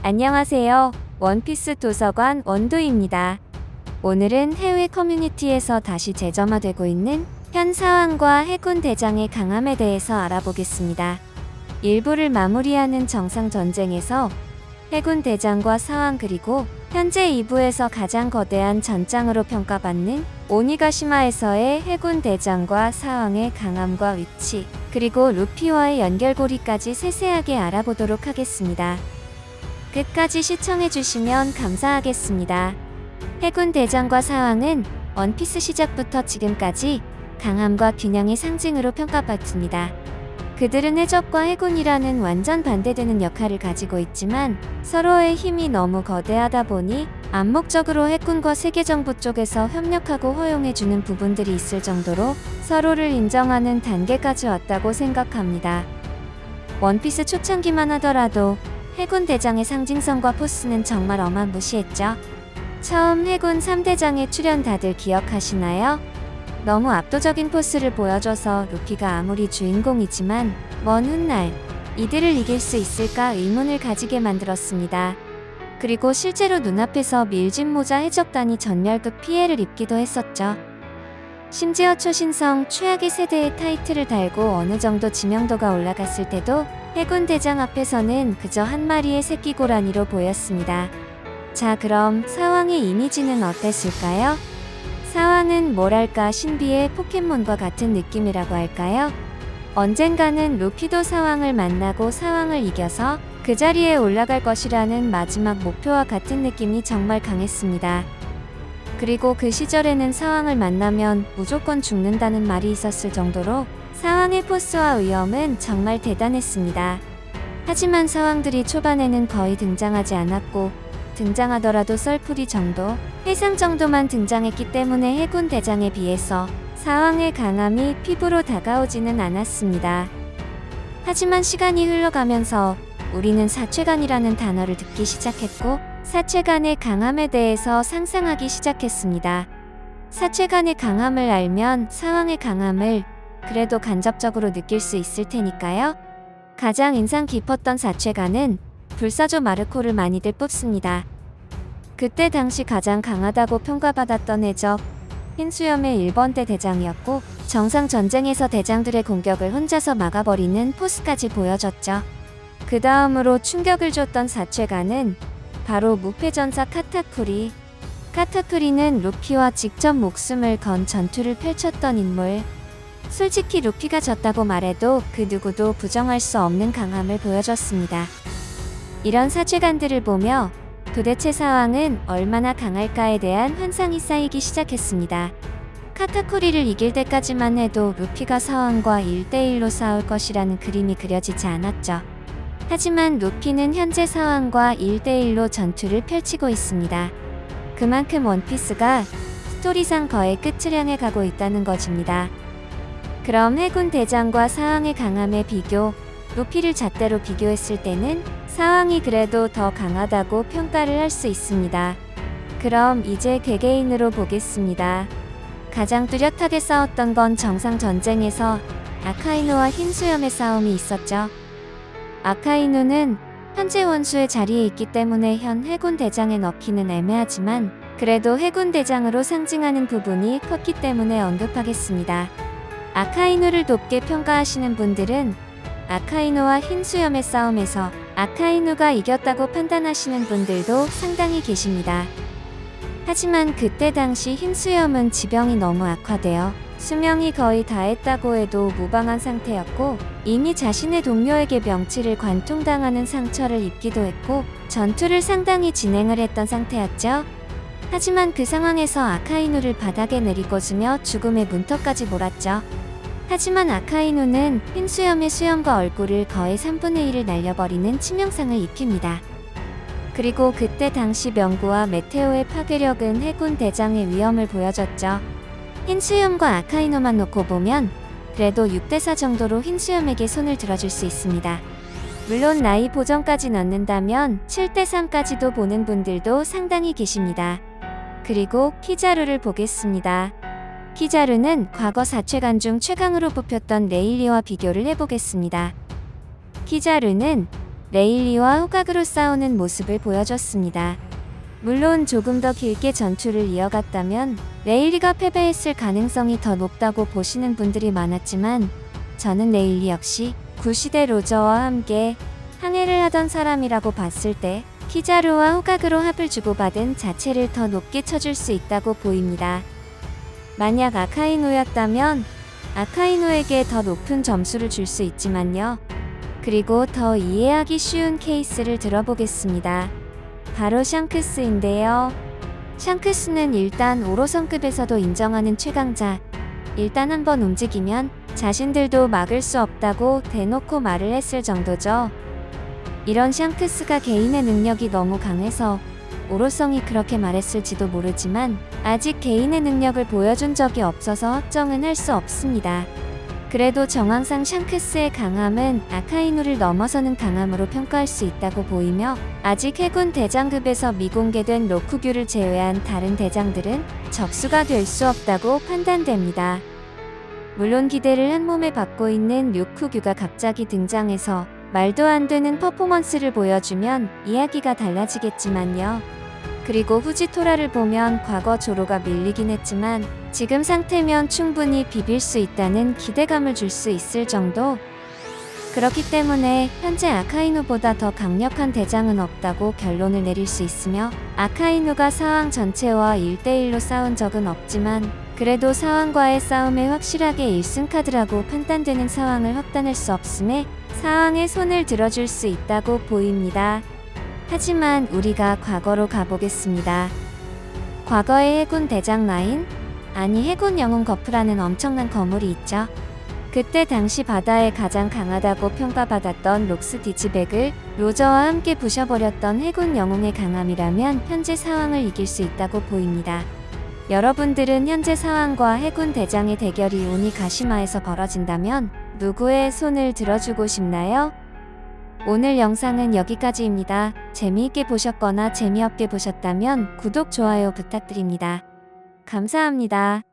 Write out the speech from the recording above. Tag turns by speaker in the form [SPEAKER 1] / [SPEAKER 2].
[SPEAKER 1] 안녕하세요. 원피스 도서관 원도입니다. 오늘은 해외 커뮤니티에서 다시 재점화되고 있는 현 사왕과 해군 대장의 강함에 대해서 알아보겠습니다. 1부를 마무리하는 정상전쟁에서 해군 대장과 사왕 그리고 현재 2부에서 가장 거대한 전장으로 평가받는 오니가시마에서의 해군 대장과 사왕의 강함과 위치, 그리고 루피와의 연결고리까지 세세하게 알아보도록 하겠습니다. 끝까지 시청해주시면 감사하겠습니다. 해군 대장과 사왕은 원피스 시작부터 지금까지 강함과 균형의 상징으로 평가받습니다. 그들은 해적과 해군이라는 완전 반대되는 역할을 가지고 있지만 서로의 힘이 너무 거대하다 보니 암묵적으로 해군과 세계정부 쪽에서 협력하고 허용해주는 부분들이 있을 정도로 서로를 인정하는 단계까지 왔다고 생각합니다. 원피스 초창기만 하더라도 해군 대장의 상징성과 포스는 정말 어마무시했죠. 처음 해군 3대장의 출연 다들 기억하시나요? 너무 압도적인 포스를 보여줘서 루피가 아무리 주인공이지만 먼 훗날 이들을 이길 수 있을까 의문을 가지게 만들었습니다. 그리고 실제로 눈앞에서 밀짚 모자 해적단이 전멸급 피해를 입기도 했었죠. 심지어 초신성 최악의 세대의 타이틀을 달고 어느 정도 지명도가 올라갔을 때도 해군 대장 앞에서는 그저 한 마리의 새끼 고라니로 보였습니다. 자, 그럼 사왕의 이미지는 어땠을까요? 사왕은 뭐랄까 신비의 포켓몬과 같은 느낌이라고 할까요? 언젠가는 루피도 사왕을 만나고 사왕을 이겨서 그 자리에 올라갈 것이라는 마지막 목표와 같은 느낌이 정말 강했습니다. 그리고 그 시절에는 사왕을 만나면 무조건 죽는다는 말이 있었을 정도로 사왕의 포스와 위엄은 정말 대단했습니다. 하지만 사왕들이 초반에는 거의 등장하지 않았고 등장하더라도 썰풀이 정도, 해상 정도만 등장했기 때문에 해군 대장에 비해서 사왕의 강함이 피부로 다가오지는 않았습니다. 하지만 시간이 흘러가면서 우리는 사체간이라는 단어를 듣기 시작했고 사체간의 강함에 대해서 상상하기 시작했습니다. 사체간의 강함을 알면 사왕의 강함을 그래도 간접적으로 느낄 수 있을 테니까요. 가장 인상 깊었던 사체간은 불사조 마르코를 많이들 뽑습니다. 그때 당시 가장 강하다고 평가받았던 해적 흰수염의 1번대 대장이었고 정상 전쟁에서 대장들의 공격을 혼자서 막아버리는 포스까지 보여줬죠. 그 다음으로 충격을 줬던 사체간은 바로 무패전사 카타쿠리. 카타쿠리는 루피와 직접 목숨을 건 전투를 펼쳤던 인물. 솔직히 루피가 졌다고 말해도 그 누구도 부정할 수 없는 강함을 보여줬습니다. 이런 사체간들을 보며 도대체 사왕은 얼마나 강할까에 대한 환상이 쌓이기 시작했습니다. 카타쿠리를 이길 때까지만 해도 루피가 사왕과 1대1로 싸울 것이라는 그림이 그려지지 않았죠. 하지만 루피는 현재 사왕과 1대1로 전투를 펼치고 있습니다. 그만큼 원피스가 스토리상 거의 끝을 향해 가고 있다는 것입니다. 그럼 해군 대장과 사왕의 강함의 비교, 루피를 잣대로 비교했을 때는 사왕이 그래도 더 강하다고 평가를 할 수 있습니다. 그럼 이제 개개인으로 보겠습니다. 가장 뚜렷하게 싸웠던 건 정상 전쟁에서 아카이누와 흰수염의 싸움이 있었죠. 아카이누는 현재 원수의 자리에 있기 때문에 현 해군 대장에 넣기는 애매하지만 그래도 해군 대장으로 상징하는 부분이 컸기 때문에 언급하겠습니다. 아카이누를 높게 평가하시는 분들은 아카이누와 흰수염의 싸움에서 아카이누가 이겼다고 판단하시는 분들도 상당히 계십니다. 하지만 그때 당시 흰수염은 지병이 너무 악화되어 수명이 거의 다했다고 해도 무방한 상태였고 이미 자신의 동료에게 명치를 관통당하는 상처를 입기도 했고 전투를 상당히 진행을 했던 상태였죠. 하지만 그 상황에서 아카이누를 바닥에 내리꽂으며 죽음의 문턱까지 몰았죠. 하지만 아카이누는 흰수염의 수염과 얼굴을 거의 3분의 1을 날려버리는 치명상을 입힙니다. 그리고 그때 당시 명구와 메테오의 파괴력은 해군 대장의 위험을 보여줬죠. 흰수염과 아카이누만 놓고 보면 그래도 6대4 정도로 흰수염에게 손을 들어줄 수 있습니다. 물론 나이 보정까지 넣는다면 7대3까지도 보는 분들도 상당히 계십니다. 그리고 키자루를 보겠습니다. 키자루는 과거 사체간 중 최강으로 뽑혔던 레일리와 비교를 해보겠습니다. 키자루는 레일리와 호각으로 싸우는 모습을 보여줬습니다. 물론 조금 더 길게 전투를 이어갔다면 레일리가 패배했을 가능성이 더 높다고 보시는 분들이 많았지만 저는 레일리 역시 구시대 로저와 함께 항해를 하던 사람이라고 봤을 때 키자루와 호각으로 합을 주고받은 자체를 더 높게 쳐줄 수 있다고 보입니다. 만약 아카이노였다면 아카이노에게 더 높은 점수를 줄 수 있지만요. 그리고 더 이해하기 쉬운 케이스를 들어보겠습니다. 바로 샹크스인데요. 샹크스는 일단 5호선급에서도 인정하는 최강자. 일단 한번 움직이면 자신들도 막을 수 없다고 대놓고 말을 했을 정도죠. 이런 샹크스가 개인의 능력이 너무 강해서 오로성이 그렇게 말했을지도 모르지만 아직 개인의 능력을 보여준 적이 없어서 확정은 할 수 없습니다. 그래도 정황상 샹크스의 강함은 아카이누를 넘어서는 강함으로 평가할 수 있다고 보이며 아직 해군 대장급에서 미공개된 로쿠규를 제외한 다른 대장들은 적수가 될 수 없다고 판단됩니다. 물론 기대를 한몸에 받고 있는 류쿠규가 갑자기 등장해서 말도 안 되는 퍼포먼스를 보여주면 이야기가 달라지겠지만요. 그리고 후지토라를 보면 과거 조로가 밀리긴 했지만 지금 상태면 충분히 비빌 수 있다는 기대감을 줄 수 있을 정도. 그렇기 때문에 현재 아카이누보다 더 강력한 대장은 없다고 결론을 내릴 수 있으며 아카이누가 사왕 전체와 1대1로 싸운 적은 없지만 그래도 사왕과의 싸움에 확실하게 1승 카드라고 판단되는 상황을 확단할 수 없음에 사왕의 손을 들어줄 수 있다고 보입니다. 하지만 우리가 과거로 가보겠습니다. 과거의 해군 대장 라인? 아니 해군 영웅 거프라는 엄청난 거물이 있죠. 그때 당시 바다에 가장 강하다고 평가받았던 록스 디지백을 로저와 함께 부셔버렸던 해군 영웅의 강함이라면 현재 사왕을 이길 수 있다고 보입니다. 여러분들은 현재 사왕과 해군 대장의 대결이 오니가시마에서 벌어진다면 누구의 손을 들어주고 싶나요? 오늘 영상은 여기까지입니다. 재미있게 보셨거나 재미없게 보셨다면 구독, 좋아요 부탁드립니다. 감사합니다.